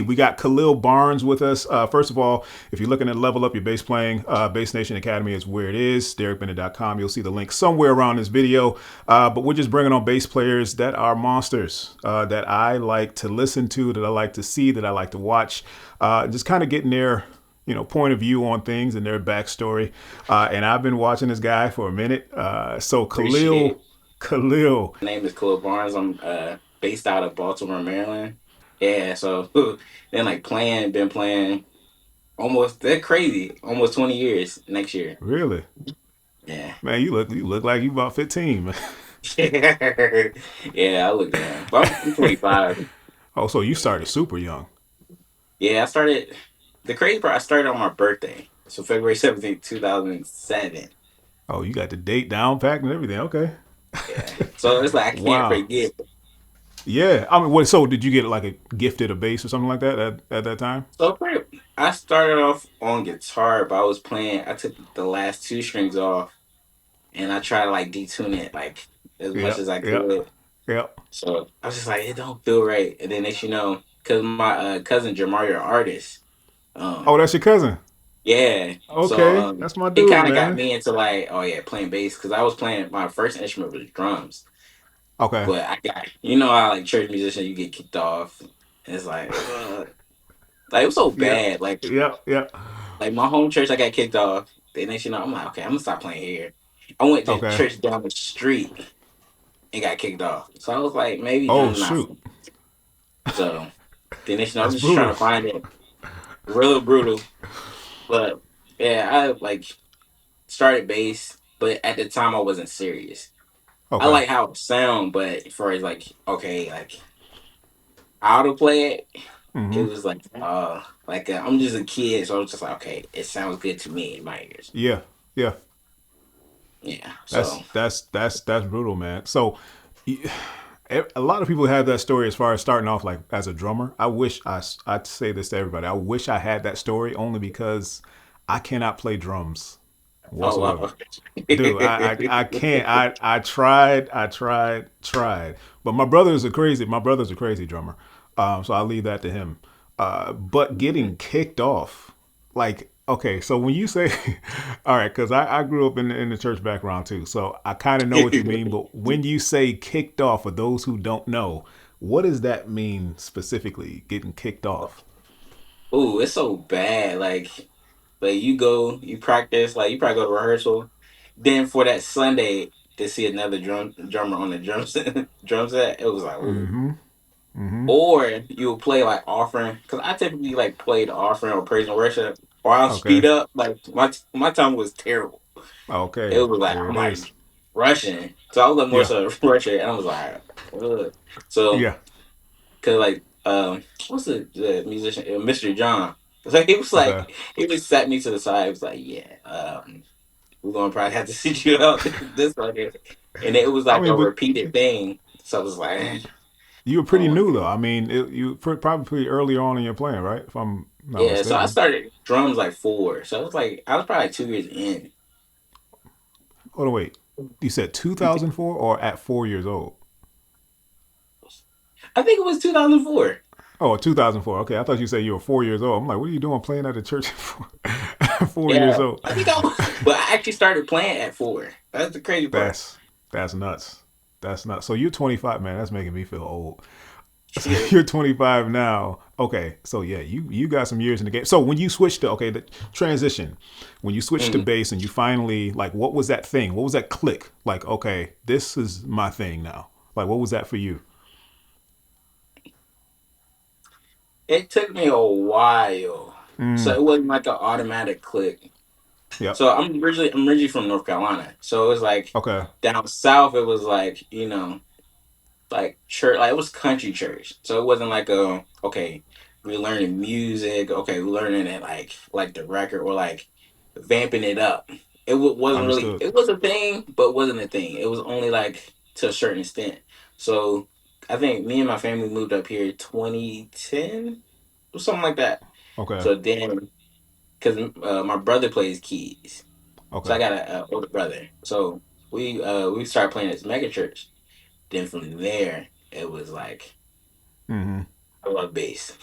We got Khalil Barnes with us. First of all, if you're looking to level up your bass playing, Bass Nation Academy is where it is, 𝗕𝗱𝘂𝗀𝗃.com. You'll see the link somewhere around this video. But we're just bringing on bass players that are monsters, that I like to listen to, that I like to see, that I like to watch. Just kind of getting their point of view on things and their backstory. And I've been watching this guy for a minute. So Appreciate it. Khalil. My name is Khalil Barnes. I'm based out of Baltimore, Maryland. Yeah, so then been playing almost that crazy, almost 20 years next year. Really? Yeah. Man, you look like you about 15, man. Yeah, I look young. But I'm 25. Oh, so you started super young. Yeah, I started the crazy part, I started on my birthday. So February 17th, 2007. Oh, you got the date down packed and everything. Okay. Yeah. So it's like I can't Wow. forget. Yeah. I mean, what? So did you get like a gifted a bass or something like that at that time? I started off on guitar, but I took the last two strings off and I tried to detune it as much Yep. as I Yep. could. Yep. So I was just like, it don't feel right. And then next because my cousin Jamari, artist, Oh, um, that's your cousin. yeah. So Okay, that's my he dude, kind of got man. me into oh yeah, playing bass because I was playing my first instrument was drums, Okay. but I got how church musician you get kicked off. And it's like it was so Yep. bad. Yep. Yep. Like my home church, I got kicked off. Then next I'm like, okay, I'm gonna stop playing here. I went to Okay. church down the street and got kicked off. So I was like, maybe Oh drums not. shoot, So then I'm that's just trying brutal. to find it real brutal. But yeah, I started bass, but at the time I wasn't serious. I Okay. like how it sound, but as far as okay, how to play it, it Mm-hmm. was I'm just a kid, so I was just like, okay, it sounds good to me in my ears. Yeah. Yeah. Yeah. That's So that's that's that's brutal, man. So a lot of people have that story as far as starting off like as a drummer. I'd say this to everybody. I wish I had that story only because I cannot play drums oh whatsoever. wow. Dude, I can't. I tried. But my brother's a crazy drummer. So I'll leave that to him. But getting kicked off, like, okay, so when you say, all right, because I grew up in the church background too, so I kind of know what you mean. But when you say kicked off, for those who don't know, what does that mean specifically? Getting kicked off? Oh, it's so bad. You practice, you probably go to rehearsal. Then for that Sunday to see another drummer on the drum set, it was like, ooh. Mm-hmm. Mm-hmm. Or you'll play offering, because I typically play the offering or praise and worship, or I'll speed Okay. up. Like my time was terrible. It Okay. was There I'm it is. rushing, so I was more Yeah. so rushing, and I was like, ugh. So Yeah. because what's the musician, Mr. John? Like Okay. he just sat me to the side. He was like, yeah, we're gonna probably have to sit you out this one here. And it was I like mean, a but repeated thing. So I was like, you were I don't pretty want to new do though. it. I mean, you probably pretty early on in your playing, right? If I'm not Yeah, so I mistaken. started drums four. So I was probably 2 years in. Hold on, wait. You said 2004 or at 4 years old? I think it was 2004. Oh, 2004. Okay, I thought you said you were 4 years old. I'm like, what are you doing playing at a church at 4 years Yeah, old? I think but I actually started playing at four. That's the crazy part. That's that's nuts. That's nuts. So you're 25, man. That's making me feel old. So Yeah. you're 25 now. Okay, so yeah, you got some years in the game. So when you switched to the transition, when you switched to Mhm. bass and you finally like, what was that thing? What was that click? Like, okay, this is my thing now. Like, what was that for you? It took me a while, so Mm, it wasn't like an automatic click. yep. So I'm originally from North Carolina, so it was Okay. down south. It was church, it was country church, so it wasn't okay, we're learning music, okay, we're learning it like the record or vamping it up. Wasn't really, Understood. it was a thing, but wasn't a thing. It was only to a certain extent. So I think me and my family moved up here 2010 or something like that. Okay. So then, because my brother plays keys, so Okay. I got a older brother. So we started playing this mega church. Then from there, it was I love bass.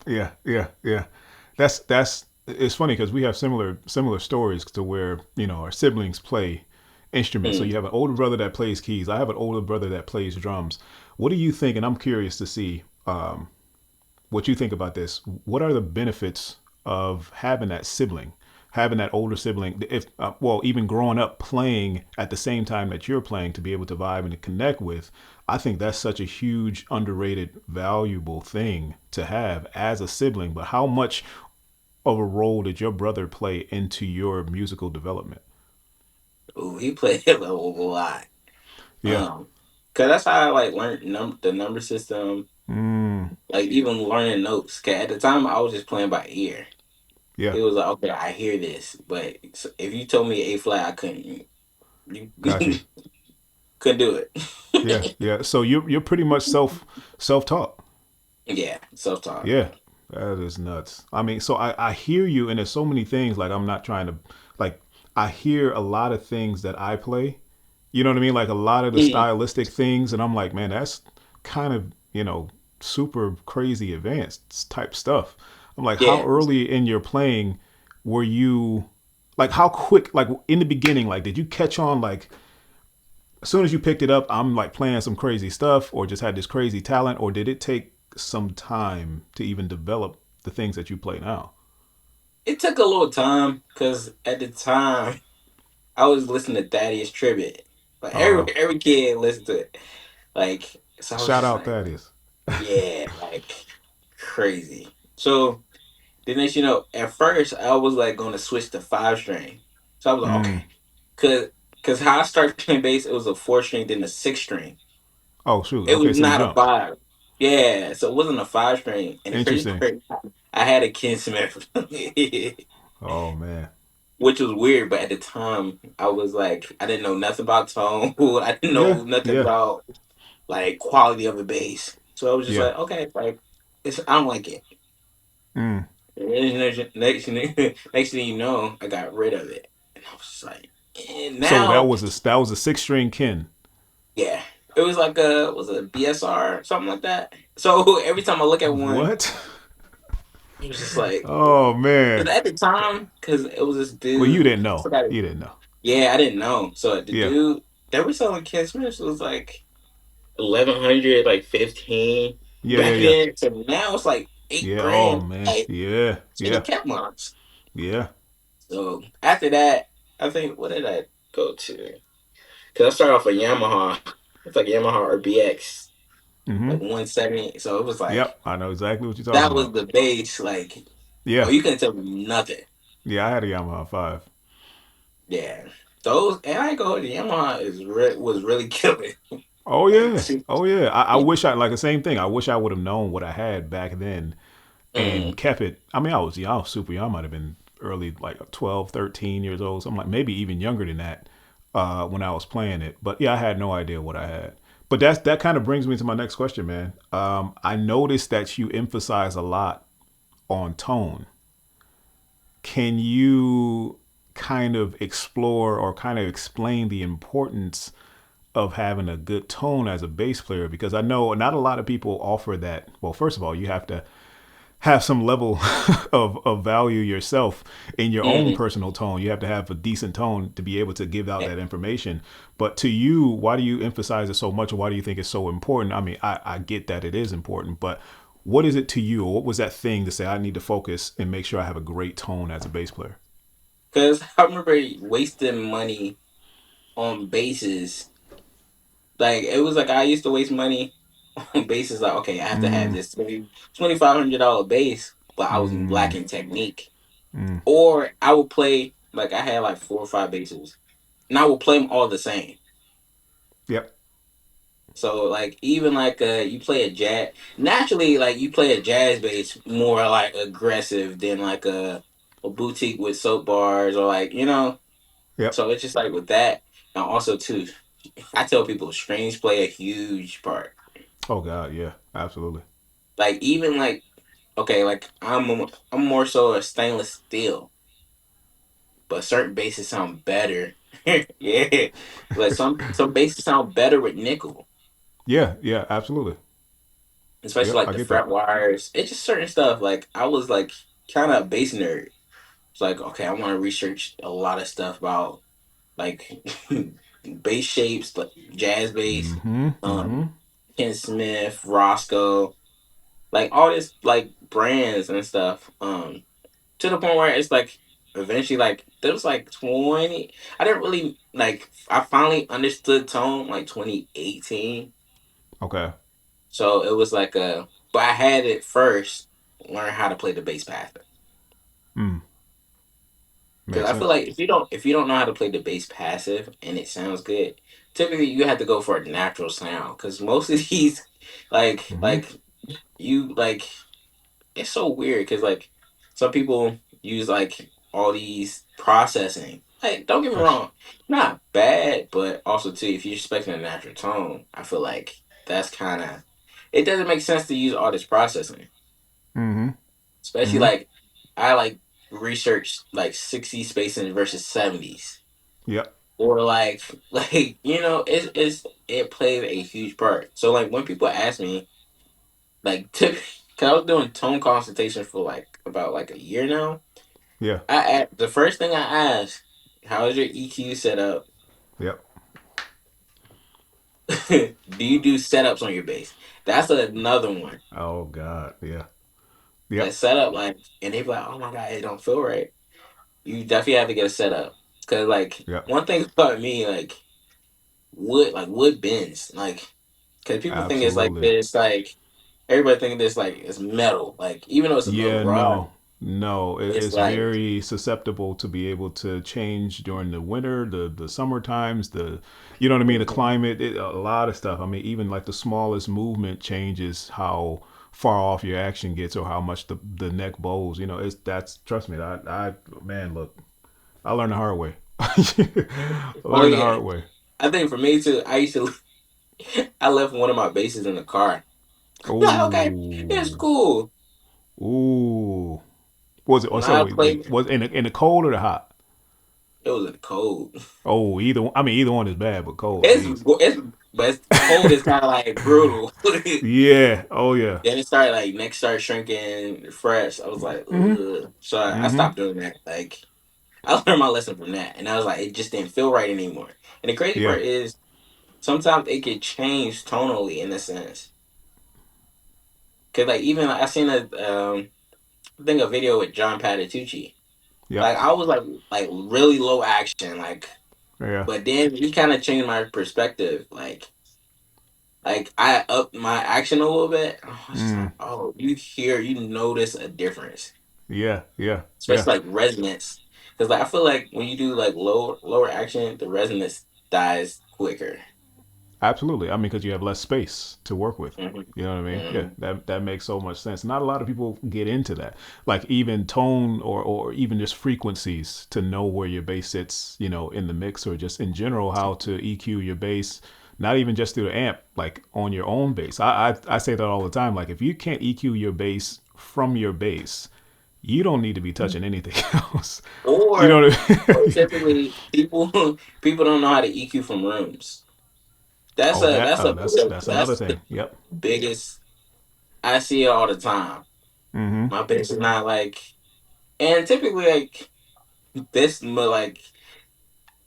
Yeah, yeah, yeah. That's it's funny because we have similar stories to where our siblings play instruments. So Mm. you have an older brother that plays keys. I have an older brother that plays drums. What do you think? And I'm curious to see what you think about this. What are the benefits of having that sibling, having that older sibling? If well, even growing up playing at the same time that you're playing to be able to vibe and to connect with. I think that's such a huge, underrated, valuable thing to have as a sibling. But how much of a role did your brother play into your musical development? Ooh, he played a lot. Yeah. Um, cause that's how I like learned the number system. Mm, Like even learning notes. Cause at the time I was just playing by ear. yeah. It was like, okay, I hear this, but if you told me A flat, I couldn't. You Got you. couldn't do Yeah. it. Yeah. So you're pretty much self taught. Yeah, self taught. Yeah. That is nuts. I mean, so I hear you, and there's so many things. Like I'm not trying to, like I hear a lot of things that I play. You know what I mean? Like a lot of the stylistic things, and I'm like, man, that's kind of super crazy advanced type stuff. I'm like, how Yeah, early in your playing were you? Like, how quick? Like in the beginning, like did you catch on? Like as soon as you picked it up, I'm like playing some crazy stuff, or just had this crazy talent, or did it take some time to even develop the things that you play now? it took a little time because at the time I was listening to 𝗕𝗀𝗃𝗃. Like Uh, every kid listened to it. Like so, I was Shout just out like, that is. yeah, like crazy. So the next, at first I was like going to switch to 5 string. So I was like, Mm. okay, cause how I started playing bass, it was a 4 string, then a 6 string. Oh shoot. It Okay, was so you not a jumped. five. Yeah, so it wasn't a 5 string. And the crazy Interesting. part, I had a Ken Smith, Oh man. which was weird. But at the time, I was like, I didn't know nothing about tone. I didn't Yeah. know nothing Yeah. about like quality of a bass. So I was just Yeah. like, okay, like I don't like it. Mm. And then next thing you know, I got rid of it, and I was just like, and So now, that was a 6 string kin. yeah, it was like a was it a BSR something like that. So every time I look at one, What? it was just like, Oh man. because at the time, because it was this Well, you dude, didn't I know. forgot it. You didn't know. Yeah, I didn't know. So the Yeah. dude they were selling Ken Smiths was like 1,100, like 15 Yeah. Yeah. back Yeah. then. So now it's like eight Yeah. Oh grand. man. Like Yeah. should have Yeah. kept mine. Yeah. So after that, I think what did I go to? Because I started off a Yamaha. It's like Yamaha RBX, Mm-hmm. like 170. So it was like Yep. I know exactly what you're talking that was about. the base. Like, oh, Yeah. you couldn't tell me nothing. Yeah. I had a Yamaha 5. Yeah, those and I go the Yamaha was really killing. Oh Like, yeah. Oh yeah. I wish I like the same thing. I wish I would have known what I had back then and mm, kept it. I mean, I was young, I was super young. I might have been early, like 12, 13 years old. So I'm like maybe even younger than that when I was playing it. But yeah, I had no idea what I had. But that kind of brings me to my next question, man. I noticed that you emphasize a lot on tone. Can you kind of explore or kind of explain the importance of having a good tone as a bass player? Because I know not a lot of people offer that. Well, first of all, you have to have some level of value yourself in your own mm. personal tone. You have to have a decent tone to be able to give out that information. But to you, why do you emphasize it so much? Or why do you think it's so important? I mean, I get that it is important, but what is it to you? Or what was that thing to say, I need to focus and make sure I have a great tone as a bass player? Because I remember wasting money on bases. Like it was like I used to waste money on bases. Like okay, I have to have Mm, this $2,500 base, but I was mm, lacking technique. mm. Or I would play like I had like 4 or 5 bases, and I would play them all the same. Yep. So like even like you play a jazz naturally like you play a jazz bass more like aggressive than like a boutique with soap bars or like Yep. so it's just like with that and also too I tell people strings play a huge part. Oh God. Yeah. Absolutely. Like even like okay like I'm more so a stainless steel, but certain basses sound better. Yeah, like some basses sound better with nickel. Yeah. Yeah. Absolutely. especially Yep. like I the get fret that. wires. It's just certain stuff. Like I was like kind of a bass nerd. It's like okay, I want to research a lot of stuff about like bass shapes, like jazz bass, Mm-hmm. Mm-hmm. um, Ken Smith, Roscoe, like all this like brands and stuff. To the point where it's like eventually like there was like 20. I didn't really like. I finally understood tone like 2018. Okay. So it was like a, but I had it first learn how to play the bass pattern. Mm. Because Makes I feel sense. like if you don't know how to play the bass passive and it sounds good, typically you have to go for a natural sound. Because most of these, like Mm-hmm. like you like, it's so weird. Because like some people use like all these processing. Like don't get me That's. wrong, not bad, but also too if you're expecting a natural tone, I feel like that's kind of, it doesn't make sense to use all this processing. Mm-hmm. Especially Mm-hmm. like I like research like 60 spacing versus 70s. Yep. Or like it played a huge part. So like when people ask me like tip cause I was doing tone consultation for like about like a year now. Yeah. The first thing I ask, how is your EQ set up? Yep. Do you do setups on your bass? That's another one. Oh God. Yeah. That Yep. setup, like, and they be like, oh my god, it don't feel right. You definitely have to get a setup. Cause like Yep. one thing about me, wood bends. Like, cause people think it's like Absolutely. this, like everybody think this like it's metal. Like even though it's a little Yeah. rod, No. No. it's It's like very susceptible to be able to change during the winter, the summer times, the, you know what I mean, the mhm. climate, a lot of stuff. I mean, even like the smallest movement changes how far off your action gets or how much the neck bows. You know, it's that's trust me. I man, look, I learned the hard way. I Oh learned the yeah. hard way. I think for me too, I used to I left one of my bases in the car. Like, okay, it's Oh. cool. Ooh. Was it? Oh, When so I wait, played, was it in the cold or the hot? it was in the cold. Oh, either. I mean, either one is bad, but cold. It's Jeez. it's but it's cold is kind of like brutal. Yeah. Oh yeah. Then it started like neck started shrinking fresh. I was like, Mhm. ugh. So I Mhm. stopped doing that. Like I learned my lesson from that, and I was like, it just didn't feel right anymore. And the crazy Yeah. part is, sometimes it could change tonally in a sense. Cause like even I seen I think a video with John Patitucci. Yep. Like I was like really low action, like, Yeah. but then he kind of changed my perspective. Like I upped my action a little bit. I was just Mm. like, oh, you notice a difference, Yeah. Yeah. Yeah. especially like resonance. Because like I feel like when you do like lower action, the resonance dies quicker. Absolutely. I mean, because you have less space to work with. Hmm. You know what I mean? Yeah, Hmm. that makes so much sense. Not a lot of people get into that. Like even tone or even just frequencies to know where your bass sits, you know, in the mix or just in general how to EQ your bass. Not even just through the amp, like on your own bass. I say that all the time. Like if you can't EQ your bass from your bass, you don't need to be touching anything else. You know Or, what I or mean? typically people people don't know how to EQ from rooms. That's Oh, a that that's a that's another that's the thing. Yep. biggest. I see it all the time. Mm-hmm. My bass is not like, and typically like like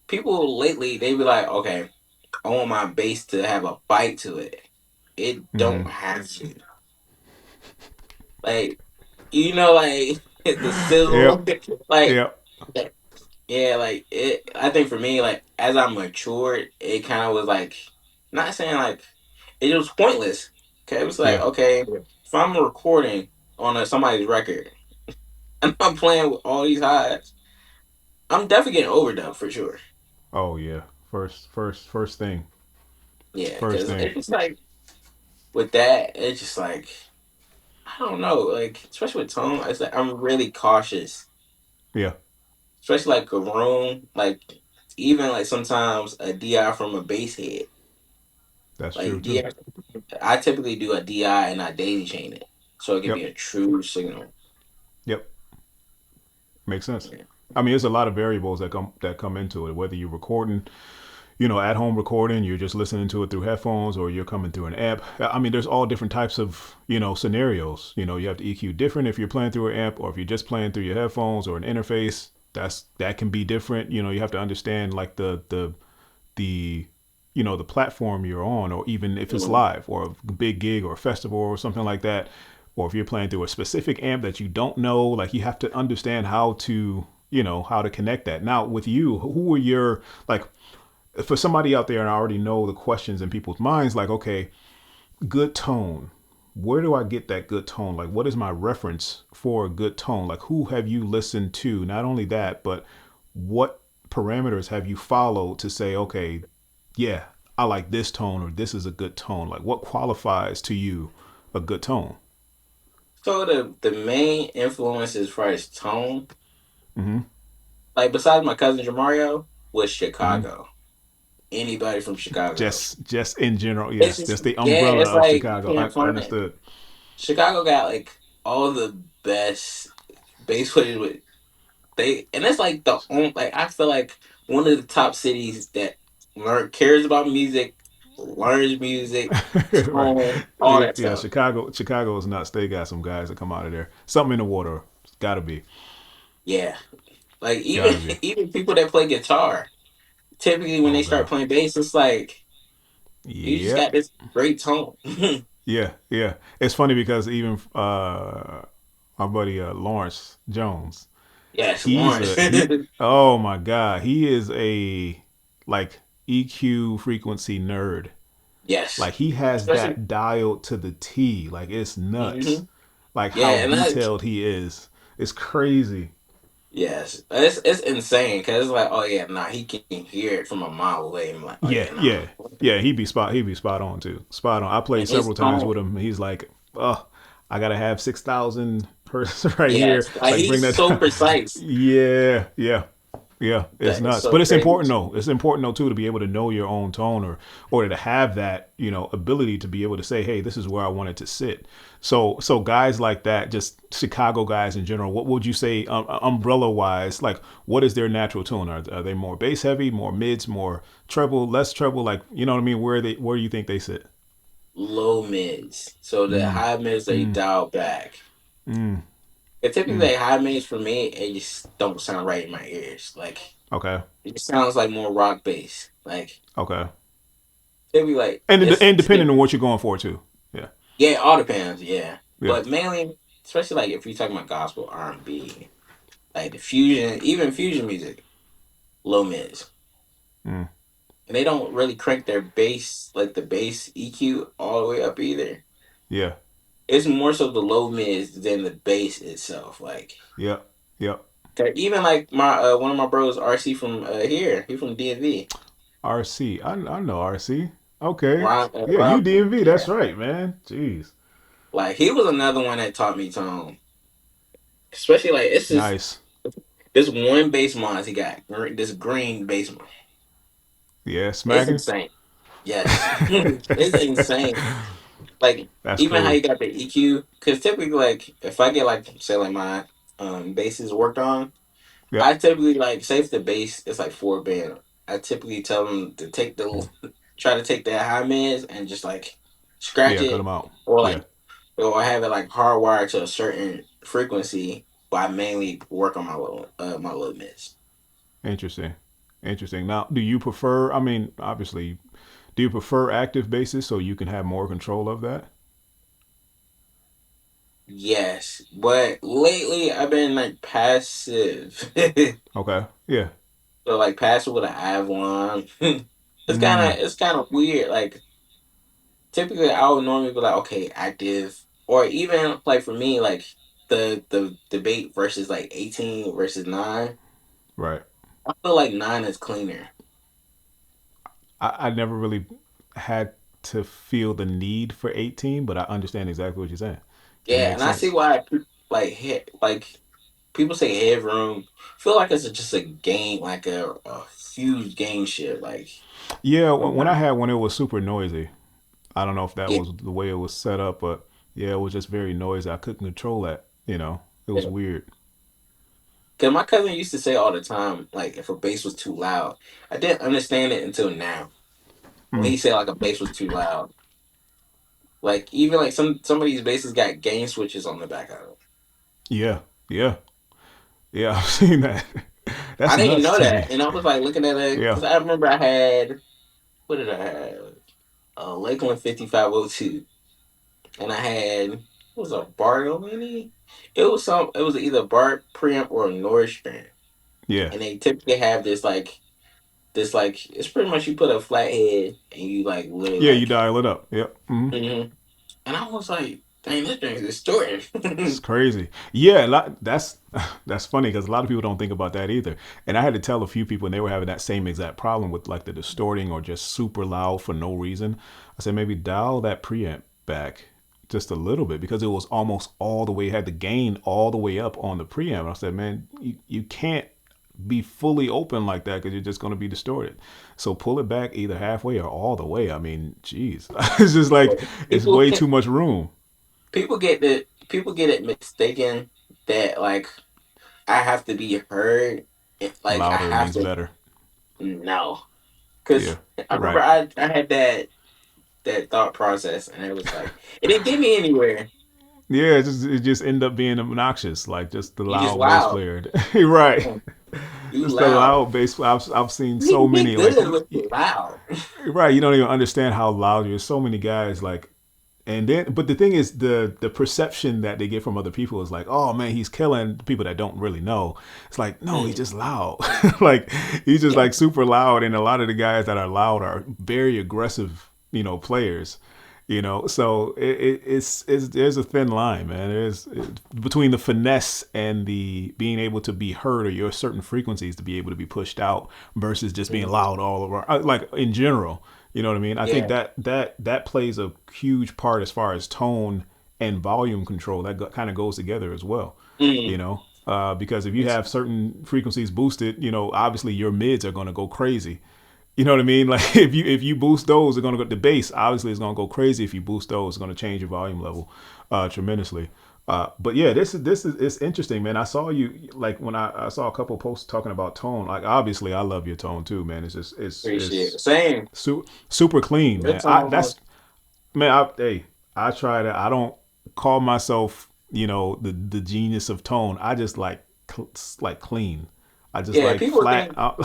people lately they be like, okay, I want my bass to have a bite to it. It Mm-hmm. don't have to. Like like the sizzle, Yep. like Yep. yeah, like it. I think for me, like as I matured, it kind of was like not saying like it was pointless. Okay, it was like Yeah. okay, if I'm recording on somebody's record and I'm playing with all these highs, I'm definitely getting overdubbed for sure. Oh yeah. First thing. Yeah, First because thing. it's just like with that, it's just like I don't know, like especially with tone, it's like I'm really cautious, Yeah. especially like a room, like even like sometimes a DI from a bass head, That's true like too. DI. I typically do a DI and I daisy chain it, so it can be Yep. a true signal. Yep. Makes sense. Yeah. I mean, there's a lot of variables that come into it. Whether you're recording, at home recording, you're just listening to it through headphones or you're coming through an amp. I mean, there's all different types of, scenarios. You have to EQ different if you're playing through an amp or if you're just playing through your headphones or an interface. That can be different. You have to understand like the the platform you're on, or even if it's Mhm. live or a big gig or a festival or something like that, or if you're playing through a specific amp that you don't know, like you have to understand how to connect that. Now with you, who are your, like, for somebody out there, and I already know the questions in people's minds, like, okay, good tone, where do I get that good tone? Like, what is my reference for a good tone? Like, who have you listened to? Not only that, but what parameters have you followed to say, okay, yeah, I like this tone, or this is a good tone? Like, what qualifies to you a good tone? So the main influence as far as tone, Mm-hmm. like besides my cousin Jamario, was Mm-hmm. Chicago. Anybody from Chicago. Just in general, It's yes, just just the yeah, umbrella it's of like you Chicago. I can't find it. understood. Chicago got like all the best bass players with they, and it's like the only, like I feel like one of the top cities that cares about music, learns music, Right. tone, all Yeah, that yeah, stuff. Chicago is nuts. They got some guys that come out of there. Something in the water. It's gotta be. Yeah, like even Gotta be. even people that play guitar, typically when Oh they start god. playing bass, it's like you just got Yep. this great tone. Yeah, yeah. It's funny because even my buddy Lawrence Jones, Yes, he's Lawrence. a he oh my god, he is a, like, EQ frequency nerd. Yes, Like he has especially. that dialed to the T. Like it's nuts. Hmm. Like how Yeah, and that detailed he is. It's crazy. yes, it's insane because it's like, oh yeah, nah, he can hear it from a mile away. I'm like, oh Yeah, yeah, yeah, nah, yeah. He'd be spot on too. Spot on. I played and his several times tone, with him. He's like, oh, I gotta have 6,000 hertz right here. yes, like Like bring he's that. so precise. Yeah, yeah, yeah. It's That is nuts, so but it's important crazy. though. It's important though too to be able to know your own tone, or to have that ability to be able to say, hey, this is where I want it to sit. So guys like that, just Chicago guys in general. What would you say, umbrella wise? Like, what is their natural tone? Are they more bass heavy, more mids, more treble, less treble? Like, you know what I mean? Where do you think they sit? Low mids, so the Mm, high mids they mm, dial back. mm, And typically, mm. high mids for me, it just don't sound right in my ears. Like Okay, it sounds like more rock bass. Like okay. it'd be like And it's depending on what you're going for too. Yeah, yeah, all depends. Yeah, yeah. but mainly, especially like if you're talking about gospel R&B, like the fusion, even fusion music, low mids. Mm, And they don't really crank their bass, like the bass EQ, all the way up either. yeah, It's more so the low mids than the bass itself. Like, yeah, yeah. 'kay, even like my one of my bros, RC from here, he from DMV. RC. I know RC. Okay. Ron, Yeah, you Rob, DMV. That's yeah. right, man. Jeez. Like he was another one that taught me tone. Especially like it's just Nice. this one bass mod he got, this green bass mod. Yeah, It's smacking. insane. Yes, it's insane. Like That's even how cool. you got the EQ, because typically like if I get like say like my basses worked on, I Yep. typically like say if the bass is like 4 band, I typically tell them to take the try to take that high mids and just like scratch Yeah, cut them it out. or Yeah. like or have it like hardwired to a certain frequency, but I mainly work on my low mids. Interesting. Interesting. Now, do you prefer, I mean, obviously, do you prefer active bases so you can have more control of that? Yes, but lately I've been like passive. Okay. Yeah. So like passive with an Avalon. Mm. It's kind of weird. Like typically I would normally be like, okay, active, or even like for me, like the debate versus like 18 versus 9. Right. I feel like 9 is cleaner. I never really had to feel the need for 18, but I understand exactly what you're saying. It Yeah, and makes I see sense. why like like people say headroom. I feel like it's just a game, like a huge game shit. Like Yeah, when I sometimes, had one, it was super noisy. I don't know if that yeah, was the way it was set up, but yeah, it was just very noisy. I couldn't control that. It was because weird. Cause my cousin used to say all the time, like if a bass was too loud. I didn't understand it until now. When Mm. he said like a bass was too loud, like even like some of these basses got gain switches on the back of it. Yeah, yeah, yeah. I've seen that. I That's didn't nuts know to me. that, and I was like looking at it Yeah, because I remember I had what did I have? A Lakeland 5502, and I had it was a Bartolini. It was some. It was either Bart preamp or a Norris strand, yeah, and they typically have this like it's pretty much you put a flat head and you like literally yeah. You like. dial it up. Yep. Mhm. And I was like, dang, this thing is distorted. It's crazy. Yeah, that's that's funny because a lot of people don't think about that either. And I had to tell a few people, and they were having that same exact problem with like the distorting or just super loud for no reason. I said maybe dial that preamp back just a little bit because it was almost all the way had the gain all the way up on the preamp. And I said, man, you can't be fully open like that because you're just going to be distorted. So pull it back either halfway or all the way. I mean, geez, it's just like it's people way can too much room. people get it mistaken that like I have to be heard. Like I Louder have means to better. no, Yeah, because I remember right. I had that thought process and it was like it didn't get me anywhere. Yeah, it just end up being obnoxious, like just the You just loud bass loud. player. Right, Yeah, you just the loud. loud bass. I've seen You so can get many like good with loud. right. You don't even understand how loud you're. So many guys like, and then but the thing is the perception that they get from other people is like, oh man, he's killing people that don't really know. It's like no, he's Mm, just loud. Like he's just yeah, like super loud, and a lot of the guys that are loud are very aggressive, players. So it's there's a thin line, man. Between the finesse and the being able to be heard or your certain frequencies to be able to be pushed out versus just being mm, loud all over, like in general. You know what I mean? I think yeah. that plays a huge part as far as tone and volume control. That kind of goes together as well. Mm, Because if you it's, have certain frequencies boosted, obviously your mids are going to go crazy. You know what I mean? Like if you boost those, they're gonna go. The bass obviously is gonna go crazy. If you boost those, it's gonna change your volume level tremendously. But yeah, this is it's interesting, man. I saw you like when I saw a couple posts talking about tone. Like obviously, I love your tone too, man. It's just appreciate it's it. Same. super clean, Your man. I tone. that's man. I try to. I don't call myself the genius of tone. I just like clean. I just Yeah, like people flat think out.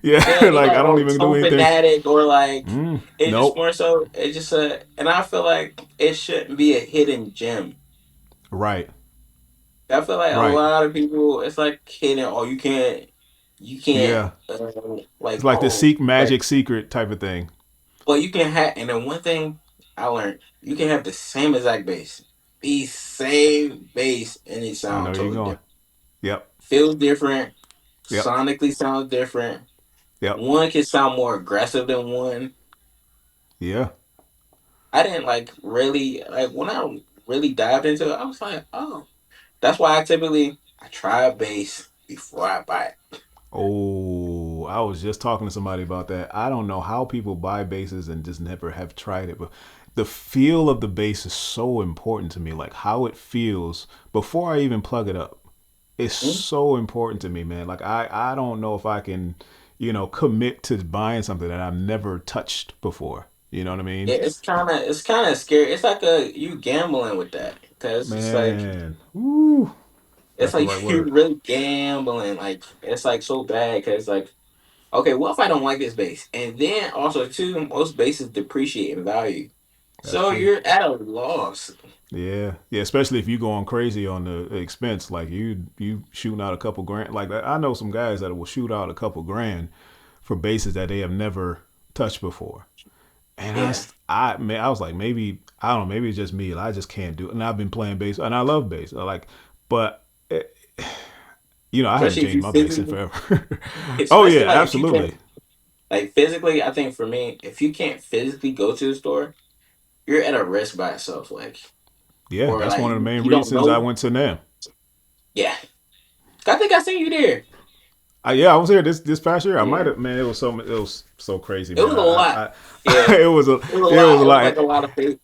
Yeah, they like I like don't oh even do tone anything. fanatic or like it's just Nope. more so it's just and I feel like it shouldn't be a hidden gem. Right. I feel like a Right. lot of people it's like hidden. Oh, you can't Yeah. like It's like the oh seek magic secret type of thing. well you can have and then one thing I learned you can have the same exact bass, the same bass, and it I know sound you're totally going. different. Yep. Feels different, Yep. sonically sounds different. Yep. One can sound more aggressive than one. Yeah. I didn't like really like when I really dived into it. I was like, oh, that's why I try a bass before I buy it. Oh, I was just talking to somebody about that. I don't know how people buy basses and just never have tried it, but the feel of the bass is so important to me. Like how it feels before I even plug it up. It's Mm. so important to me, man. Like I don't know if I can, commit to buying something that I've never touched before. You know what I mean? Yeah, it's kind of scary. It's like a you gambling with that because Man, woo, it's that's the like right you're word. really gambling. Like it's like so bad because like okay, what if I don't like this bass? And then also too, most bases depreciate in value, That's so true. you're at a loss. Yeah, yeah. Especially if you going crazy on the expense, like you shooting out a couple grand. Like I know some guys that will shoot out a couple grand for bases that they have never touched before. And Yeah, man, I was like, maybe I don't know, maybe it's just me. I just can't do it. And I've been playing bass, and I love bass. But I haven't especially if changed you my bass in physically, forever. Oh yeah, especially like if you absolutely. can like physically. I think for me, if you can't physically go to the store, you're at a risk by itself. Like Yeah, or that's like one of the main you don't reasons I know. went to NAM. Yeah, I think I seen you there. Yeah, I was here this past year. I might Yeah, have, man. It was so crazy, it man. was a lot. I Yeah, it was a it was a it was lot. a It was lot. like a lot of faith.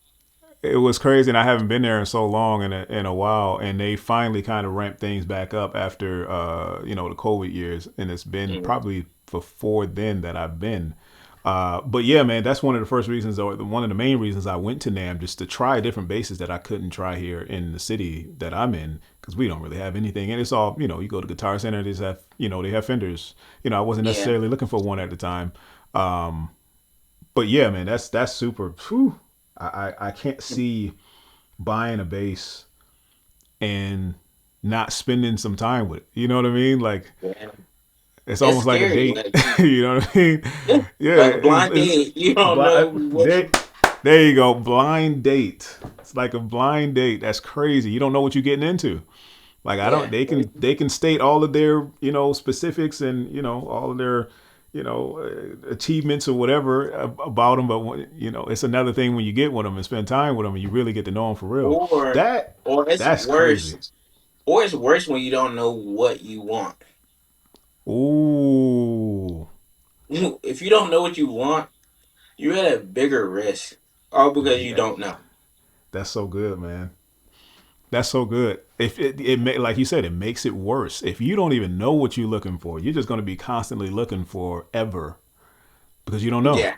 it was crazy, and I haven't been there in so long in a while, and they finally kind of ramped things back up after the COVID years, and it's been Mm. probably before then that I've been. But yeah, man, that's one of the first reasons, or one of the main reasons I went to NAM, just to try different bases that I couldn't try here in the city that I'm in, because we don't really have anything, and it's all you go to Guitar Center, they just have they have Fenders. I wasn't Yeah. necessarily looking for one at the time. But yeah, man, that's super. Whew, I can't see buying a bass and not spending some time with it. You know what I mean? Like Yeah. it's It's almost like a scary. date. Like, You know what I mean? yeah, Yeah, like a blind date. You don't know what there, you. there you go. Blind date. It's like a blind date. That's crazy. You don't know what you're getting into. Like I don't. Yeah. They can state all of their specifics and all of their achievements or whatever about them, but it's another thing when you get with them and spend time with them and you really get to know them for real. Or That or it's that's crazy. worse. Or it's worse when you don't know what you want. Ooh, If you don't know what you want, you're at a bigger risk. All because you yeah, don't know. that's so good, man. That's so good. If like you said, it makes it worse. If you don't even know what you're looking for, you're just going to be constantly looking for ever because you don't know. Yeah.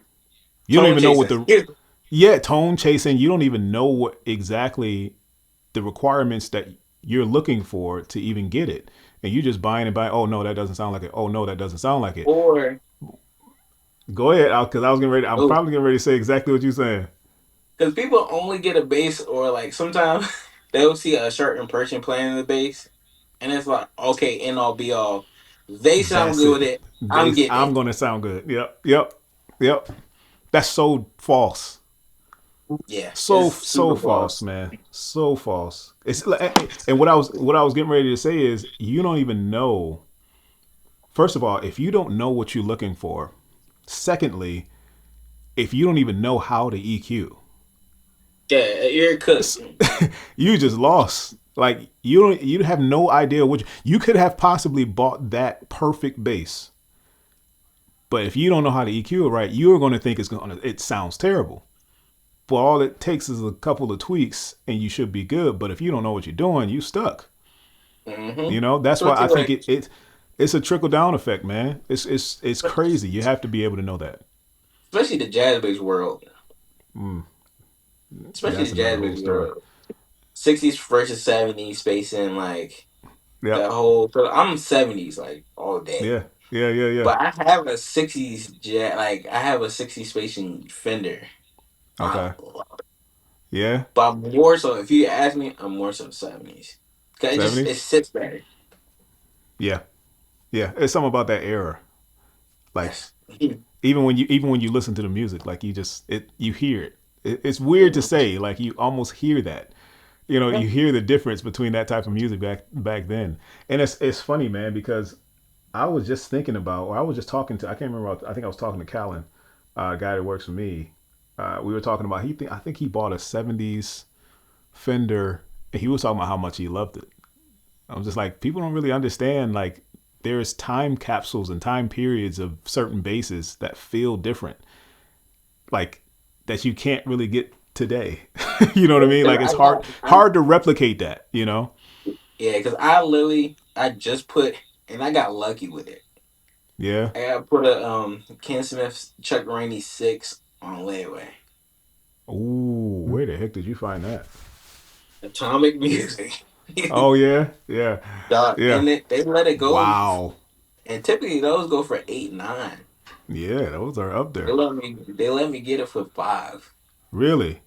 You don't Tone even know what chasing. the yeah tone chasing. You don't even know what exactly the requirements that you're looking for to even get it, and you just buying and buying. Oh no, that doesn't sound like it. Oh no, that doesn't sound like it. Or Go ahead, because I was getting ready. I'm oh, probably getting ready to say exactly what you're saying. because people only get a bass, or like sometimes they'll see a certain person playing the bass, and it's like, okay, end all be all. They sound That's good it. with it. I'm getting I'm it. gonna sound good. Yep, yep, yep. That's so false. Yeah, So it's so super false, false. man. So false. It's and what I was getting ready to say is you don't even know. First of all, if you don't know what you're looking for, secondly, if you don't even know how to EQ, Yeah, you're cooked. you just lost. Like you have no idea what you could have possibly bought that perfect bass, but if you don't know how to EQ it right, you're going to think it sounds terrible. But all it takes is a couple of tweaks and you should be good. But if you don't know what you're doing, you stuck. Mm-hmm. That's why Especially I think like, it's a trickle down effect, man. It's crazy. You have to be able to know that. especially the jazz bass world. Especially That's the another jazz whole bass story. world. 60s versus 70s spacing, like Yep. that whole. So I'm 70s like all day. Yeah. Yeah. Yeah. Yeah. But I have a 60s jet, like I have a 60s spacing Fender. I Okay. love it. Yeah. But I'm more so, if you ask me, I'm more so 70s. Cause it 70s. sits better. Yeah. Yeah. It's something about that era. Like Yes. even when you listen to the music, like you hear it. It's weird to say. Like you almost hear that. Yeah. You hear the difference between that type of music back then. And it's funny, man, because I was just thinking about, or I was just talking to, I can't remember. I think I was talking to Callan, a guy that works for me. We were talking about I think he bought a '70s Fender, and he was talking about how much he loved it. I was just like, people don't really understand. Like, there's time capsules and time periods of certain basses that feel different, like that you can't really get today. You know what I mean? Cause Like it's I hard got, hard to replicate that. yeah, cause I literally, I just put, and I got lucky with it. Yeah. I got put a Ken Smith's Chuck Rainey 6 on layaway. Ooh, where the heck did you find that? Atomic Music. Oh yeah, yeah, Dog, yeah. and they let it go, Wow. and typically those go for 8, 9. Yeah, those are up there. They let me get it for 5. Really,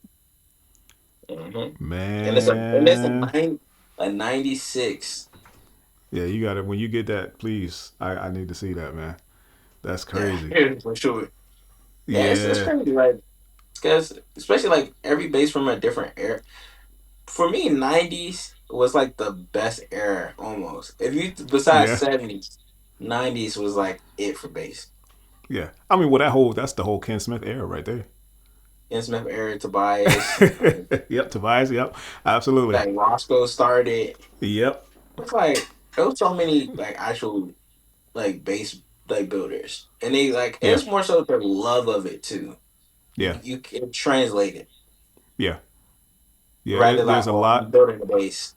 Mm-hmm. And it's man. a 96. Yeah, you got it. When you get that, please, I need to see that, man. That's Yeah, crazy. for sure. Yeah, it's Yeah, crazy, like, because especially like every bass from a different era. For me, 90s was like the best era almost. If you besides yeah, 70s, 90s was like it for bass. yeah. I mean, well, that's the whole Ken Smith era right there. Ian Smith era, Tobias, Yep, Tobias. Yep, absolutely. like Roscoe started. Yep. It's like there was so many like actual like bass like builders, and they like Yeah, it's more so the love of it too. yeah, You can translate it. yeah. Yeah, rather like, there's a oh, I'm lot. building the base.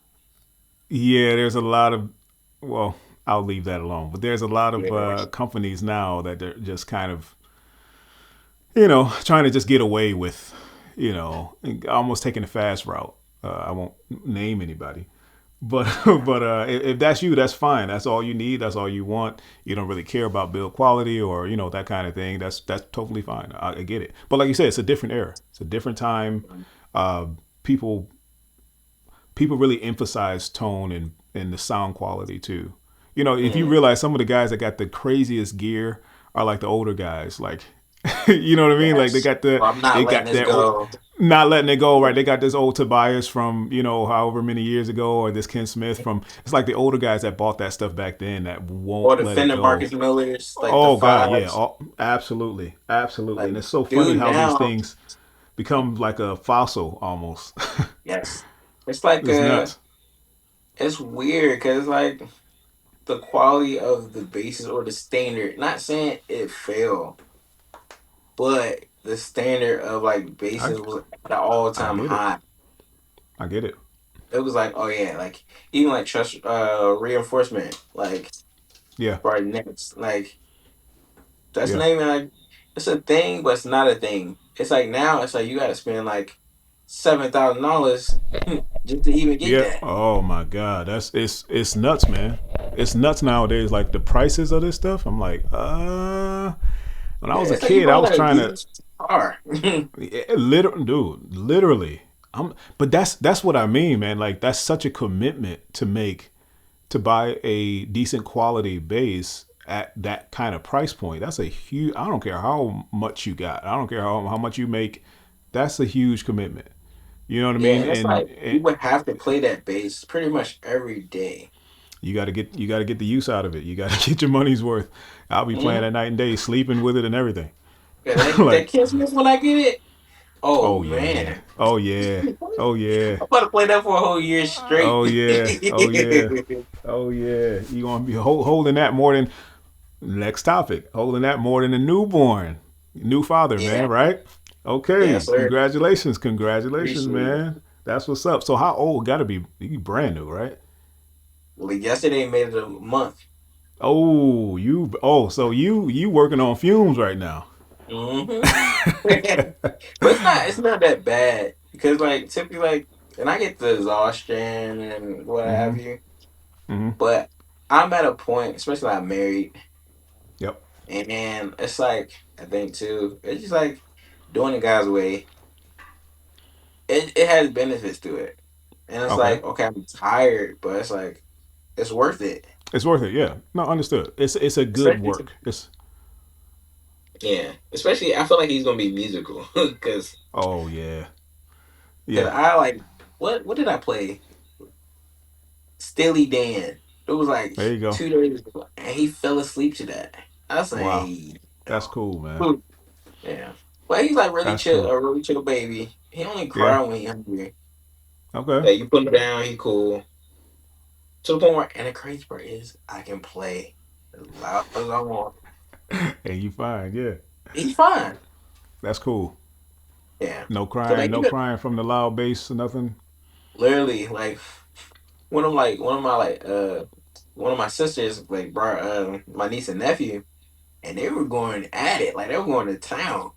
Yeah, there's a lot of. Well, I'll leave that alone. But there's a lot of Yeah. companies now that they're just kind of, trying to just get away with, almost taking the fast route. I won't name anybody, but but if that's you, that's fine. That's all you need. That's all you want. You don't really care about build quality or that kind of thing. That's totally fine. I get it. But like you said, it's a different era. It's a different time. Uh, people people really emphasize tone and the sound quality too. If you Mm. realize some of the guys that got the craziest gear are like the older guys, like you know what I mean? Like Yes. Well, I'm not they letting got this that old, go. not letting it go, right? They got this old Tobias from, however many years ago, or this Ken Smith from, it's like the older guys that bought that stuff back then that Or won't the let it Fender go. Marcus Millers, like the Oh God, yeah, fives. absolutely, absolutely. Like, And it's so funny dude, how these now, things become like a fossil almost. yes. It's like It's nuts. it's weird because like the quality of the bases or the standard, not saying it failed, but the standard of like I, bases was at an all I time get it. high. I get it. It was like, oh yeah, like even like trust reinforcement, like Yeah, for our next, like that's yeah, not even like it's a thing, but it's not a thing. It's like now it's like you gotta spend like $7,000 just to even get yeah. that. Oh my God, it's nuts, man. It's nuts nowadays. Like the prices of this stuff. I'm like, when I Yeah, was a it's like you kid, I bought was like a trying to, used car. literally, dude, literally. But that's what I mean, man. Like that's such a commitment to make to buy a decent quality bass at that kind of price point. That's a huge. I don't care how much you got. I don't care how much you make. That's a huge commitment. You know what I Yeah, mean? and it's And, like you and would have to play that bass pretty much every day. you got to get the use out of it. You got to get your money's worth. I'll be playing Mm-hmm. that night and day, sleeping with it and everything. Yeah, that Like, Kiss Miss when I get it. Oh oh yeah, man, oh yeah, I'm oh yeah, about to play that for a whole year straight. oh yeah, oh yeah, oh yeah. You gonna be holding that more than next topic. Holding that more than a newborn, new father, man. Yeah, Right? Okay. yes, sir. Congratulations, congratulations, Appreciate it. man. That's what's up. So how old? Got to be you brand new, right? Well, yesterday made it a month. Oh, you. Oh, so you working on fumes right now? Hmm. But it's not that bad because like typically like, and I get the exhaustion and what Mm-hmm. have you. Mm-hmm. But I'm at a point, especially I'm married, Yep. and it's like I think too. It's just like doing the guy's way. It has benefits to it, and it's Okay. like okay, I'm tired, but it's like it's worth it. It's worth it. Yeah. No, understood. It's a good Especially work. It's yeah, especially I feel like he's gonna be musical because oh yeah. Yeah. I like what did I play? Stilly Dan. It was like There you go. 2 days ago, and he fell asleep to that. I was like, Wow. hey, That's cool, man. yo. Yeah. But he's like really That's chill, cool. a really chill baby. He only Yeah. cry when he hungry. Okay. Like you put him down, he cool. To the point where, and the crazy part is, I can play as loud as I want. And you fine. Yeah. He's fine. That's cool. Yeah. No Cause crying. like No even crying from the loud bass. Nothing. literally like one of my sisters like brought my niece and nephew, and they were going at it like they were going to town.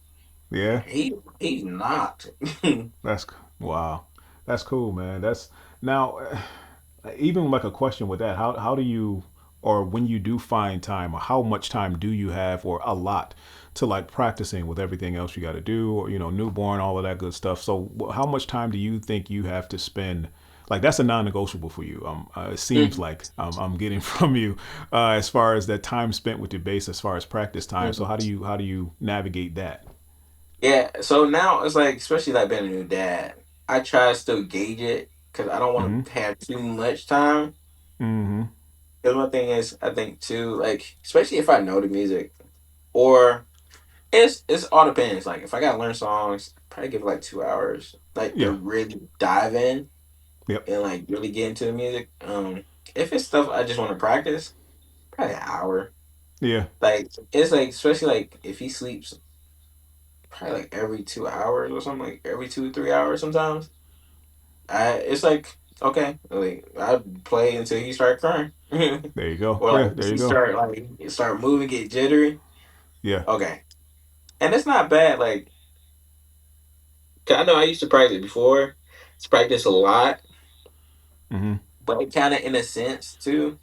Yeah. He's not. That's wow. That's cool, man. That's now even like a question with that. How do you or when you do find time or how much time do you have or a lot to like practicing with everything else you got to do or newborn all of that good stuff. So how much time do you think you have to spend? Like that's a non-negotiable for you. It seems Mhm. like I'm getting from you as far as that time spent with your bass, as far as practice time. So Mhm. how do you navigate that? Yeah, so now it's like, especially like being a new dad, I try to still gauge it because I don't Mm-hmm. want to have too much time. Mm-hmm. Because one thing is, I think too, like especially if I know the music, or it's all depends. Like if I gotta learn songs, probably give it like 2 hours, like to Yeah. really dive in Yep. and like really get into the music. If it's stuff I just want to practice, probably an hour. Yeah. Like it's like especially like if he sleeps probably like every 2 hours or something, like every 2 3 hours sometimes. it's like okay, like I play until he start crying, There you go. or Yeah, like there you he go. start moving, get jittery. Yeah. Okay, and it's not bad. Like 'cause I know I used to practice before. It's practice a lot, Hmm. but it kind of in a sense too.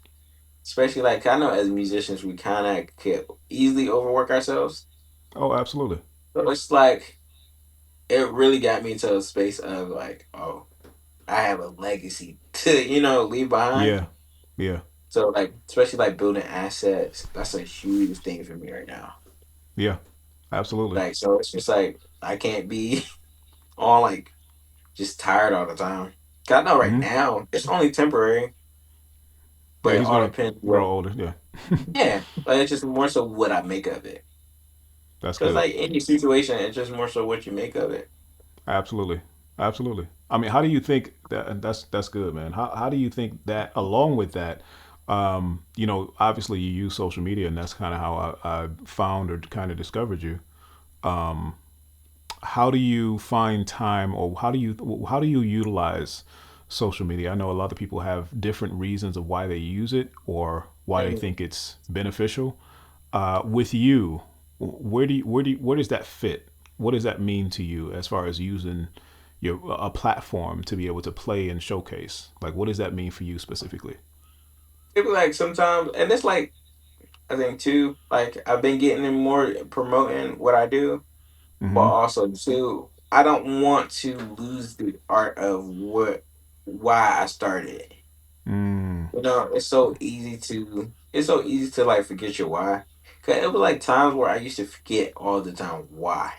Especially like I know as musicians we kind of could easily overwork ourselves. Oh, absolutely. So it's like it really got me to a space of like, oh, I have a legacy to leave behind. Yeah. Yeah. So like especially like building assets, that's a huge thing for me right now. Yeah. Absolutely. Like so it's just like I can't be on like just tired all the time. 'Cause I know right Hmm. now it's only temporary, Yeah, but it he's all gonna depends grow what. older. Yeah. Yeah, like it's just more so what I make of it. That's Because good. like any situation, it's just more so what you make of it. Absolutely. Absolutely. I mean, how do you think that, and that's good, man. How do you think that along with that, obviously you use social media and that's kind of how I found or kind of discovered you. How do you find time or how do you utilize social media? I know a lot of people have different reasons of why they use it or why they Mhm. think it's beneficial. With you, where does that fit? What does that mean to you as far as using your a platform to be able to play and showcase? Like, what does that mean for you specifically? People like sometimes, and it's like I think too. Like I've been getting in more promoting what I do, but Mm-hmm. also too, I don't want to lose the art of why I started. Mm. It's so easy to like forget your why. Cause it was like times where I used to forget all the time why.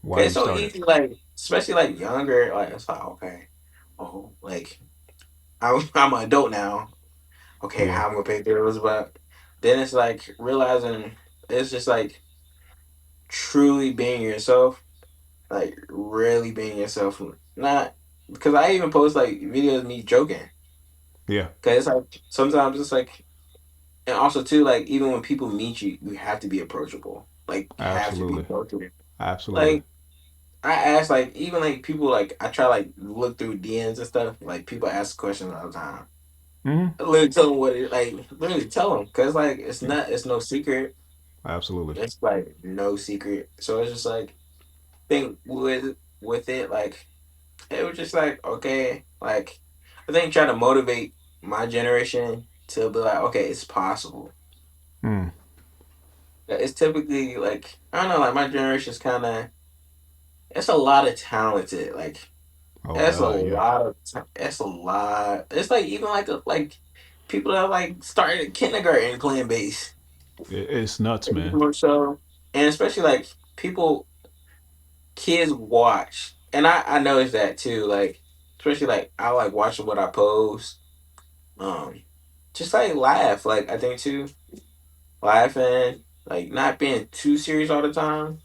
Why Cause you it's so started? easy, like especially like younger, like it's like okay, oh like I'm an adult now. Okay, Yeah. how I'm gonna pay bills, but then it's like realizing it's just like truly being yourself, like really being yourself. Not because I even post like videos of me joking. Yeah. Cause it's like sometimes it's like, and also too like even when people meet you, you have to be approachable. Like have to be Absolutely. approachable. Absolutely. Like I ask like even like people like I try like look through DMs and stuff. Like people ask questions all the time. Mm-hmm. I literally tell them what it like. Literally tell them because like Yeah. it's no secret. Absolutely. It's like no secret. So it's just like think with it like it was just like okay like I think trying to motivate my generation to be like okay it's possible. Mm. It's typically like I don't know like my generation's kind of it's a lot of talented like Oh that's a God. Yeah. lot of that's a lot. It's like even like people that like started kindergarten playing bass. It's nuts, Maybe man. more so, and especially like people, kids watch, and I noticed that too. Like especially like I like watching what I post. Um, just like laugh. Like I think too, laughing, like not being too serious all the time.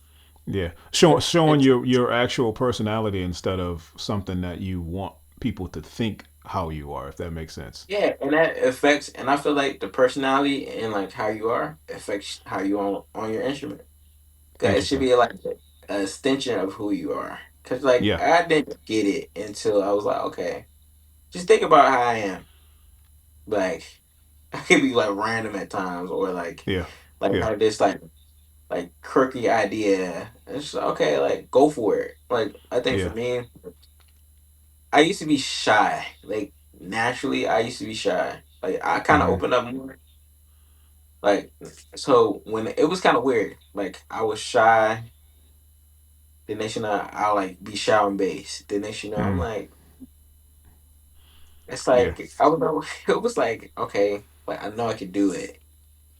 Yeah, showing And your actual personality instead of something that you want people to think how you are, if that makes sense. yeah, and that affects, and I feel like the personality and like how you are affects how you on your instrument. 'Cause it should Interesting. be like an extension of who you are. Cause like Yeah, I didn't get it until I was like, okay, just think about how I am. Like I could be like random at times, or yeah, like yeah, have this like quirky idea. It's just, okay, like go for it. Like I think for yeah. me, I used to be shy. Like naturally, I used to be shy. Like I kind of Hmm. opened up more. Like so when it was kind of weird. Like I was shy. The next you know, I'll like be shy on bass. The next you know, I'm Mm. like, it's Yeah. like I don't know. It was like okay, like I know I could do it.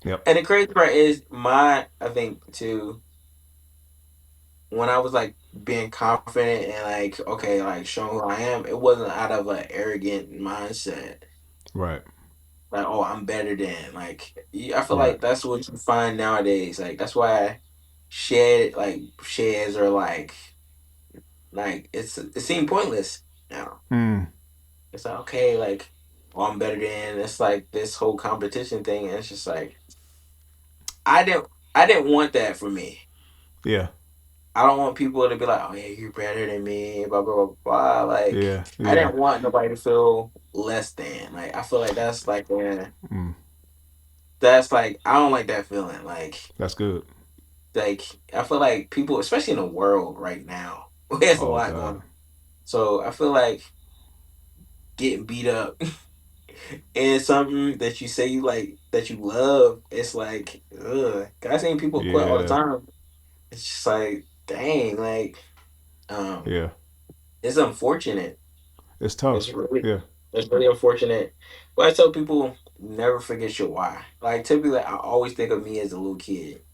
Yep. And the crazy part is my I think too when I was like being confident and like okay, like showing who I am, it wasn't out of an arrogant mindset. Right. Like oh, I'm better than I feel Right. like that's what you find nowadays. Like that's why shares are like it seemed pointless now. Mm. It's like okay, like oh, I'm better than. It's like this whole competition thing, and it's just like I didn't I didn't want that for me. Yeah. I don't want people to be like, oh yeah, you're better than me, blah blah blah blah. Like Yeah, I yeah, didn't want nobody to feel less than. Like I feel like that's like mm, that's like I don't like that feeling. that's good. Like I feel like people, especially in the world right now, there's a Oh lot God, going on. So I feel like getting beat up and something that you say you like that you love, it's like ugh. 'Cause I seen people quit all the yeah, time. It's just like dang, like um, yeah, it's unfortunate. it's tough. It's really Yeah, it's really unfortunate. But I tell people never forget your why. Like typically, I always think of me as a little kid.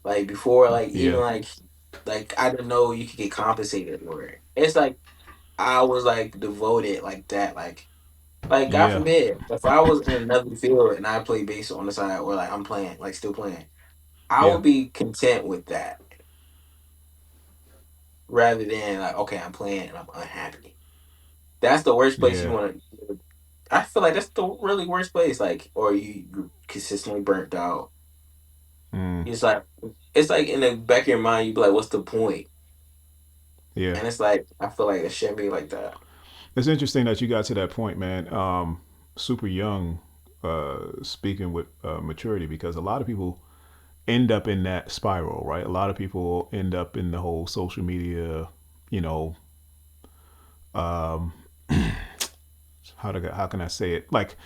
Like before, like even yeah, like I didn't know you could get compensated for it. It's like I was like devoted like that. Like God yeah, forbid, if I was in another field and I played bass on the side or like I'm playing, like still playing, I yeah, would be content with that rather than like, okay, I'm playing and I'm unhappy. That's the worst place you yeah. want to. I feel like that's the really worst place. Like, or you're consistently burnt out. Mm, It's like in the back of your mind, you be like, what's the point? yeah. And it's like I feel like it shouldn't be like that. It's interesting that you got to that point, man. Super young, speaking with maturity, because a lot of people end up in that spiral, right? A lot of people end up in the whole social media, you know, um, how can I say it? Like,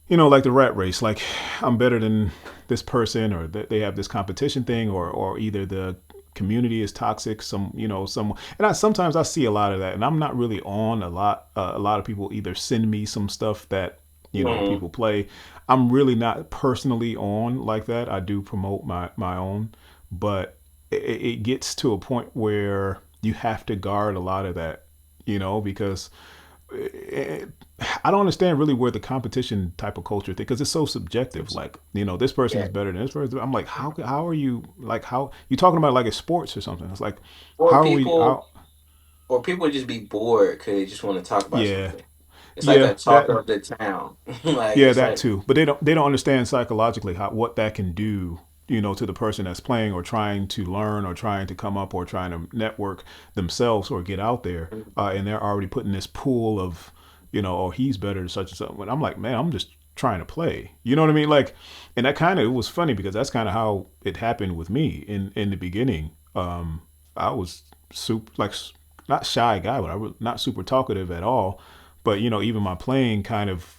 like the rat race. Like, I'm better than this person, or that they have this competition thing, or either the community is toxic. And sometimes I see a lot of that, and I'm not really on a lot. A lot of people either send me some stuff that Hmm. people play. I'm really not personally on like that. I do promote my own, but it gets to a point where you have to guard a lot of that, because I don't understand really where the competition type of culture thing, because it's so subjective. Like, this person Yeah. is better than this person. I'm like, how are you, like, how you talking about, like it's sports or something? It's like, Or how are we people, how? or people just be bored because they just want to talk about Yeah, something. It's like yeah, the talk that of the town. Like yeah, it's that like too. But they don't understand psychologically what that can do, to the person that's playing or trying to learn or trying to come up or trying to network themselves or get out there. And they're already putting this pool of, oh, he's better than such and such. And I'm like, man, I'm just trying to play. You know what I mean? Like, and that kind of, it was funny because that's kind of how it happened with me in the beginning. I was super, like, not shy guy, but I was not super talkative at all. But even my playing kind of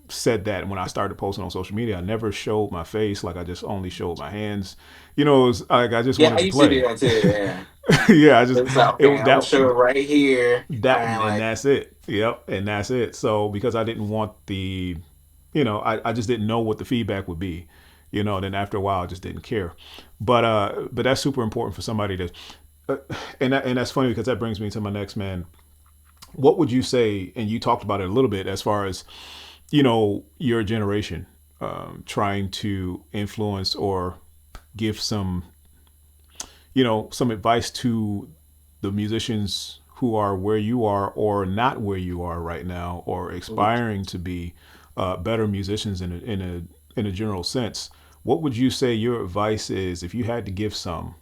said that when I started posting on social media. I never showed my face. Like, I just only showed my hands. It was like I just yeah, wanted I to used to do play. that too. Yeah, Yeah, I just it's like it okay, I'm gonna that show it right here, that and and like that's it. Yep, and that's it. So because I didn't want I just didn't know what the feedback would be. Then after a while, I just didn't care. But that's super important for somebody to. Uh, and that's funny because that brings me to my next man. What would you say? And you talked about it a little bit as far as your generation trying to influence or give some advice to the musicians who are where you are or not where you are right now, or aspiring to be better musicians in a general sense. What would you say your advice is if you had to give some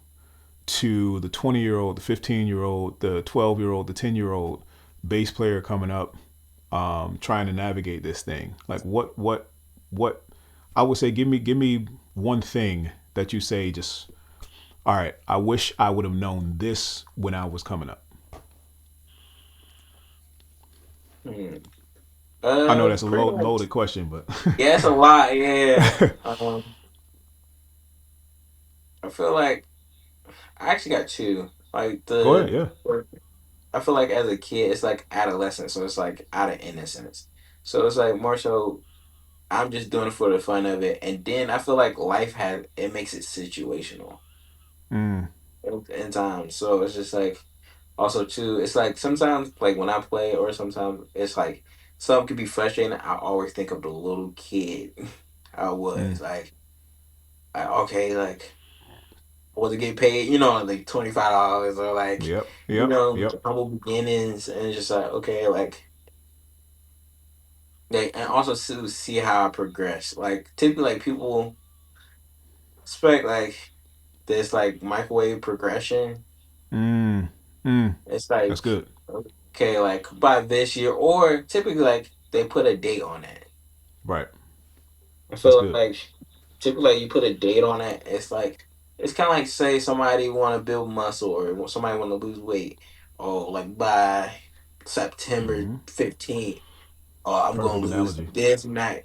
to the 20-year-old, the 15-year-old, the 12-year-old, the 10-year-old bass player coming up, trying to navigate this thing? Like, what I would say, give me one thing that you say, just, all right, I wish I would have known this when I was coming up. hmm. I know that's a Pretty much. loaded question, but Yeah, it's a lot. Yeah. I feel like I actually got two. Like go ahead. Yeah. I feel like as a kid, it's like adolescence, so it's like out of innocence. So it's like more so I'm just doing it for the fun of it, and then I feel like life has it makes it situational Mm, in time. So it's just like also too, it's like sometimes like when I play, or sometimes it's like some could be frustrating. I always think of the little kid I mm. was okay, like I wasn't getting paid, you know, like $25 or like, Yep. you Yep. know, Yep. humble beginnings, and it's just like okay, like and also to see how I progress. Like typically, like people expect like. this like microwave progression. Mm, mm. It's That's like, good. okay, like by this year, or typically like they put a date on it. Right. I That's feel good. like typically like you put a date on it. It's like it's kind of like say somebody want to build muscle or somebody want to lose weight. Oh, like by September Hmm. 15th, oh, I'm gonna Perfect lose analogy. this amount,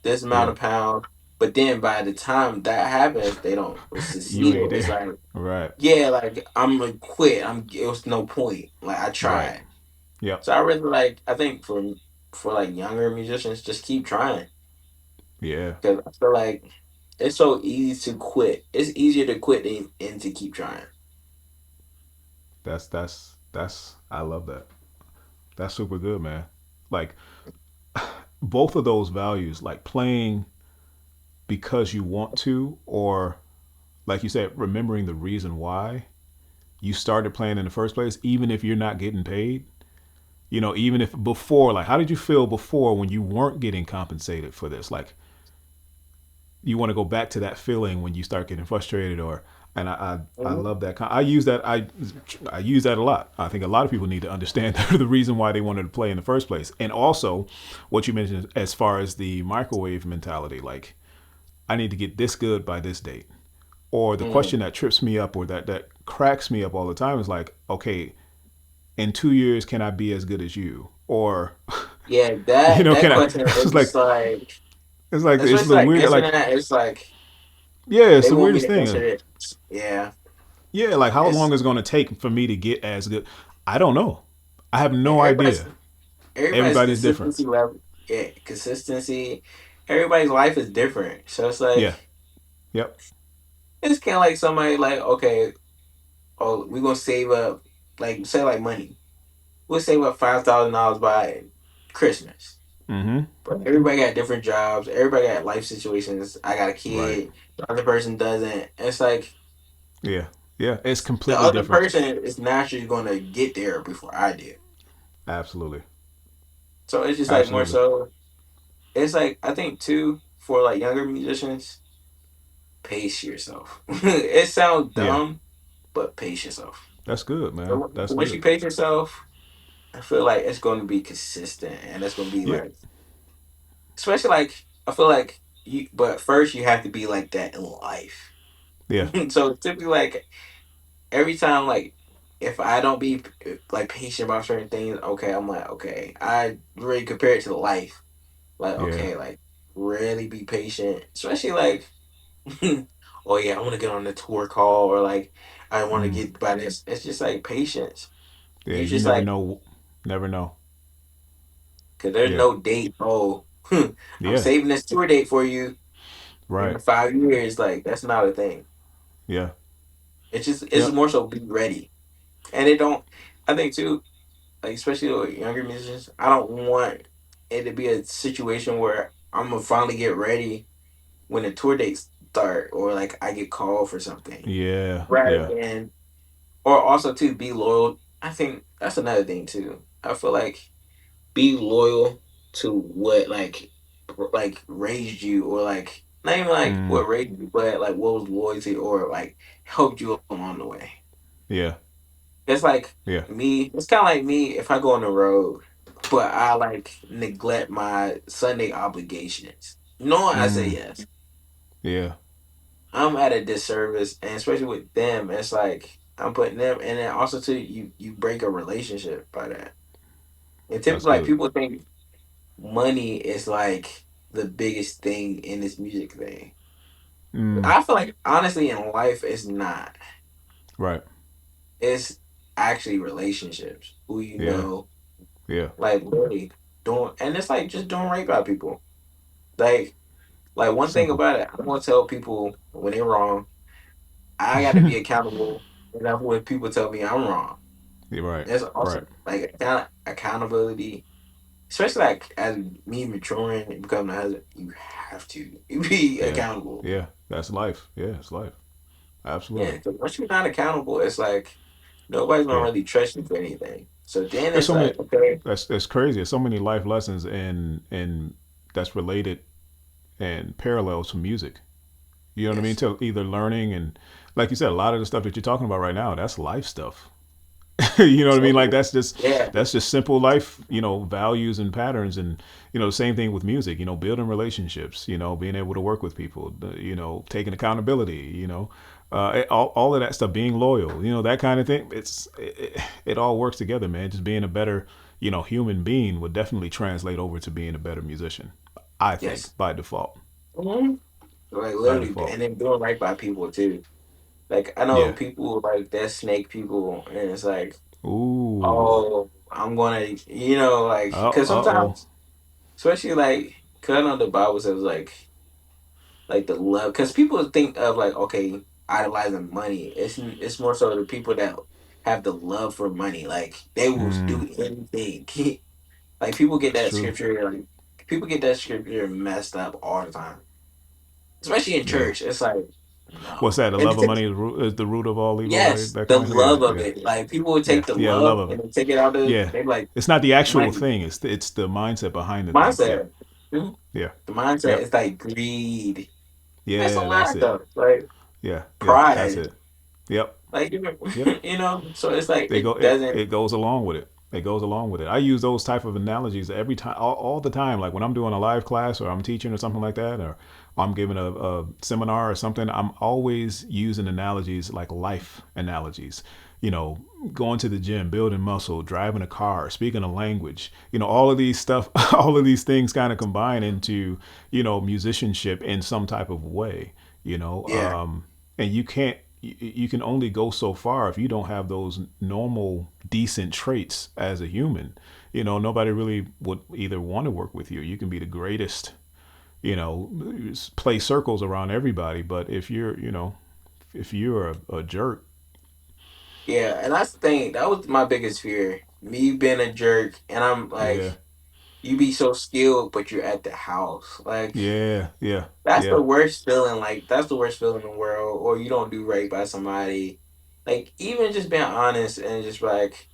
this amount Yeah. of pounds. But then by the time that happens, they don't You succeed. ain't It's there. like, Right. yeah, like I'm gonna quit. It was no point. Like I Right. tried. Yep. So I really like. I think for like younger musicians, just keep trying Yeah. because I feel like it's so easy to quit. It's easier to quit than to keep trying. That's I love that. That's super good, man. Like both of those values, like playing because you want to, or like you said, remembering the reason why you started playing in the first place, even if you're not getting paid. Even if before, like, how did you feel before when you weren't getting compensated for this? Like, you want to go back to that feeling when you start getting frustrated, or, and I Mhm. love that. I use that. I use that a lot. I think a lot of people need to understand the reason why they wanted to play in the first place, and also what you mentioned as far as the microwave mentality. Like, I need to get this good by this date. Or the Mm. question that trips me up, or that cracks me up all the time, is like, okay, in 2 years, can I be as good as you? Or, Yeah, that can I? question It's is like like, it's especially the like weird, answering like, that. It's like yeah, it's they the want me weirdest to answer thing. it. Yeah, Yeah, like how it's long is it going to take for me to get as good? I don't know. I have no everybody's idea. everybody's Everybody's different. consistency level. Yeah, consistency. Everybody's life is different, so it's Yeah. like Yep. it's kind of like somebody like, okay, oh, we're gonna save up, like say like money. We'll save up $5,000 by Christmas. Mm-hmm. But everybody got different jobs. Everybody got life situations. I got a Right. kid. The other person doesn't. It's like Yeah. Yeah. It's the completely other different. person is naturally going to get there before I do. Absolutely. So it's just like more Absolutely. so. It's like I think too for like younger musicians, pace yourself. It sounds Yeah. dumb, but pace yourself. That's good, man. So That's once good. you pace yourself, I feel like it's going to be consistent, and it's going to be Yeah. like, especially like I feel like you. But first, you have to be like that in life. Yeah. So typically, like every time, like if I don't be like patient about certain things, okay, I'm like, okay, I really compare it to life. Like, Yeah. okay, like really be patient, especially like, oh yeah, I want to get on the tour call or like I want to Mm. get by this. It's just like patience. Yeah. You You just never like know. Never know. because there's Yeah. no date. Oh, I'm Yeah. saving this tour date for you in Right. 5 years. Like that's not a thing. Yeah. It's just Yep. more so be ready, and it don't. I think too, like especially with younger musicians, I don't want it to be a situation where I'm gonna finally get ready when the tour dates start or like I get called for something. Yeah. Rather Yeah. than or also to be loyal. I think that's another thing too. I feel like be loyal to what like raised you or like not even like Mm. what raised you, but like what was loyalty or like helped you along the way. Yeah. It's like Yeah. me. It's kind of like me if I go on the road, but I like neglect my Sunday obligations. Knowing I say Mm. yes, Yeah. I'm at a disservice, and especially with them, it's like I'm putting them, and then also too, you break a relationship by that. And That's typically, like good. people think money is like the biggest thing in this music thing. Mm. I feel like honestly, in life, it's not. Right. It's actually relationships, who you Yeah. know, Yeah. like really doing, and it's like just doing right by people. Like, like one thing Simple. about it, I'm gonna tell people when they're wrong. I got to be accountable enough when people tell me I'm wrong. You're right. That's Right. awesome. Like accountability, especially like as me maturing and becoming a husband, you have to be Yeah. accountable. Yeah. That's life. Yeah. It's life. Yeah, Absolutely. because once you're not accountable, it's like nobody's gonna Yeah. really trust you for anything. So then There's it's so many. like, okay, That's crazy. There's so many life lessons in that's related and parallel to music. You know what I mean? Yes. To either learning and, like you said, a lot of the stuff that you're talking about right now, that's life stuff. You know what I mean? Like So yeah. that's just simple life, values and patterns, and same thing with music. Building relationships. Being able to work with people. Taking accountability. All of that stuff. Being loyal. That kind of thing. It all works together, man. Just being a better human being would definitely translate over to being a better musician. I think Yes. by default. hmm Like By literally, default. and then doing right by people too. Like I know Yeah. people like that snake people, and it's like, Ooh. oh, I'm gonna, like, because Oh. sometimes, especially like, cause I know the Bible says like the love, because people think of like, okay, idolizing money. It's more so the people that have the love for money, like they will Mm, do anything. Like people get that's that true. scripture, like people get that scripture messed up all the time, especially in Yeah. church. It's like, What's no, that? The and love of because money is the root of all evil, right? yes, That the kind of thing. Yeah, love of yeah, it. Like people would yeah, take the yeah. The love love of and it. then take it out of Yeah. they like It's not the actual money thing. It's the mindset behind the thing. Yeah, mindset. Mhm. yeah, The mindset yep, is like greed. That's a yeah. That's lot it. though. Like Yeah, yeah. That's pride. it. Yep, Like yep. so it's like They go. it It doesn't it goes along with it. It goes along with it. I use those type of analogies every time, all the time. Like when I'm doing a live class or I'm teaching or something like that, or I'm giving a seminar or something. I'm always using analogies like life analogies. You know, going to the gym, building muscle, driving a car, speaking a language. All of these stuff, all of these things kind of combine into musicianship in some type of way. You know, yeah. and you can only go so far if you don't have those normal decent traits as a human. Nobody really would either want to work with you. You can be the greatest, play circles around everybody, but if you're a jerk. Yeah, and that's the thing. That was my biggest fear. Me being a jerk, and I'm Yeah, like, you be so skilled, but you're at the house. Like, yeah, yeah, that's yeah, the worst feeling. Like, that's the worst feeling in the world. Or you don't do right by somebody. Like, even just being honest and just like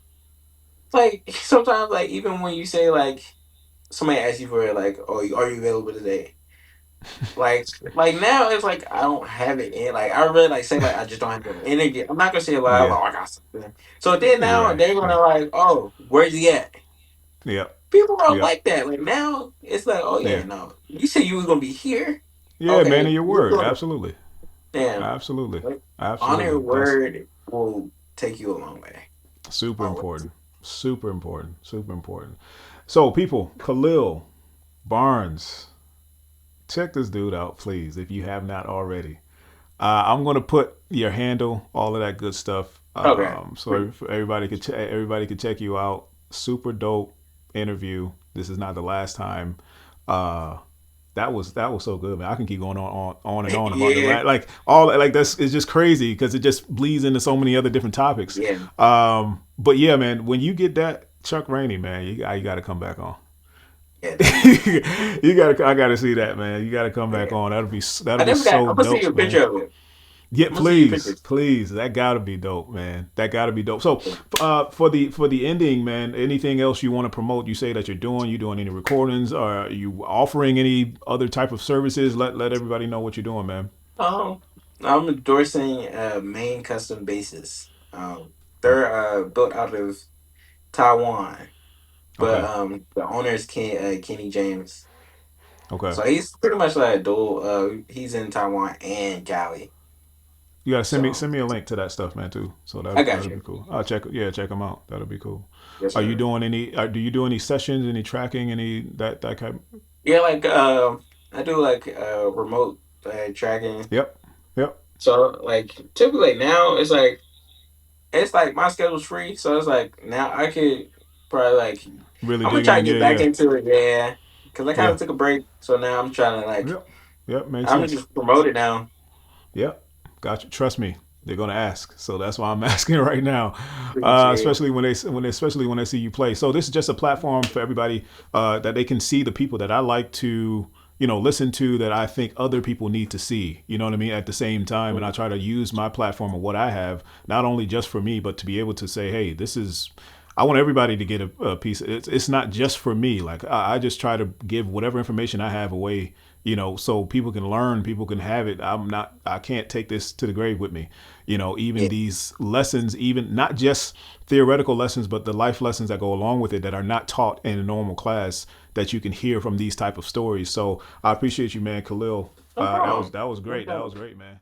sometimes, like, even when you say, like, somebody asks you for it, like, oh, are you available today? Like now it's like I don't have it in. Like I really like say like I just don't have the energy. I'm not gonna say a lot. yeah. Like, oh, I got something. So then You're now right. they're Yeah, gonna like, oh, where's he at? yeah, People don't yeah, like that. Like now it's like, oh yeah, yeah, no. You said you was gonna be here. yeah. Man of Okay, your you're word. gonna Absolutely, damn. absolutely, Like, honor your absolutely. That's word will take you a long way. super Always. important. Super important. Super important. So, people, Khalil Barnes, check this dude out, please, if you have not already. I'm gonna put your handle, all of that good stuff, Okay. so everybody could check you out. Super dope interview. This is not the last time. Uh, that was so good, man. I can keep going on and on about the Yeah. like all like that's it's just crazy because it just bleeds into so many other different topics. Yeah. But yeah, man, when you get that Chuck Rainey, man, you got to come back on. Yeah, definitely. You gotta, I gotta see that, man. You gotta come back Yeah. on. That'll I be never got. so I'm gonna send you a dope, man. picture of it. Yeah, I'm gonna send you please, pictures. please. That gotta be dope, man. That gotta be dope. So, for the ending, man. Anything else you want to promote? You say that you're doing. You doing any recordings? Or are you offering any other type of services? Let everybody know what you're doing, man. Um, I'm endorsing main custom bases. They're built out of Taiwan, but Okay, the owner is Kenny James. okay. So he's pretty much like a dual. He's in Taiwan and Cali. You gotta send me So send me a link to that stuff, man, too. So I got that'll be you. cool. I'll check. Yeah, check them out. That'll be cool. Yes, Are you sir. doing any? Do you do any sessions? Any tracking? Any that kind? Yeah, like I do like remote tracking. Yep, yep. So like typically like, now it's like my schedule's free, so it's like now I could probably like Really I'm gonna dig try to in. get Yeah, back yeah, into it, yeah. Cause I kind yeah. of took a break, so now I'm trying to like Yep, yep. Makes I'm gonna sense. just promote it now. Yep. Got you. Trust me, they're gonna ask. So that's why I'm asking right now. Appreciate Especially especially when they see you play. So this is just a platform for everybody that they can see the people that I like to listen to, that I think other people need to see. You know what I mean? At the same time, and I it. try to use my platform of what I have, not only just for me, but to be able to say, hey, this is. I want everybody to get a piece. It's not just for me. Like I just try to give whatever information I have away you know, so people can learn, people can have it. I can't take this to the grave with me. You know, even Yeah. these lessons, even not just theoretical lessons, but the life lessons that go along with it that are not taught in a normal class that you can hear from these type of stories. So I appreciate you, man, Khalil. No That was problem. that was No great. That was problem. great, man.